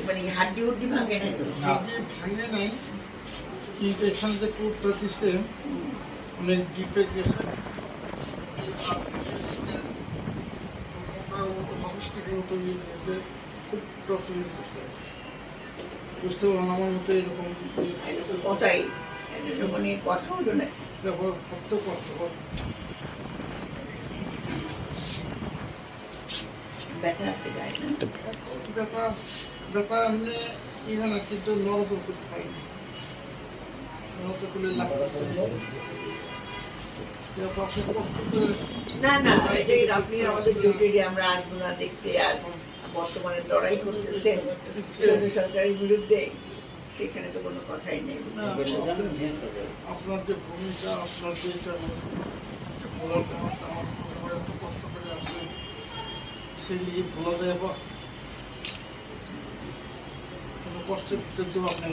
মানে হাড্ডি উড্ডি ভাঙে নাই তো? ভাঙে নাই, কিন্তু এখান থেকে কুটটা দিচ্ছে অনেক ডিফেক্ট গেছে। খুব প্রবলেম বুঝতে পারলাম আমার মতো এরকম কথাই মানে কথা হলো না। ব্যথা আছে গায়ে না? ব্যথা এমনি ইয়ে না, কিন্তু নড়াচড় করতে পারিনি, নড়াচড় করলে লাগতেছে। না না, আপনি আমাদের ডিউটি আমরা আসবো না দেখতে, আর বর্তমানে লড়াই করতেছেন সরকারের বিরুদ্ধে, সেখানে তো কোনো কথাই নেই। আপনার যে ভূমিকা, আপনার যে বলার ব্যাপারটা আমার এত কষ্ট করে আছে, সেই নিয়ে ভোলা যায় বা কোনো কষ্টের ভিতরে আপনি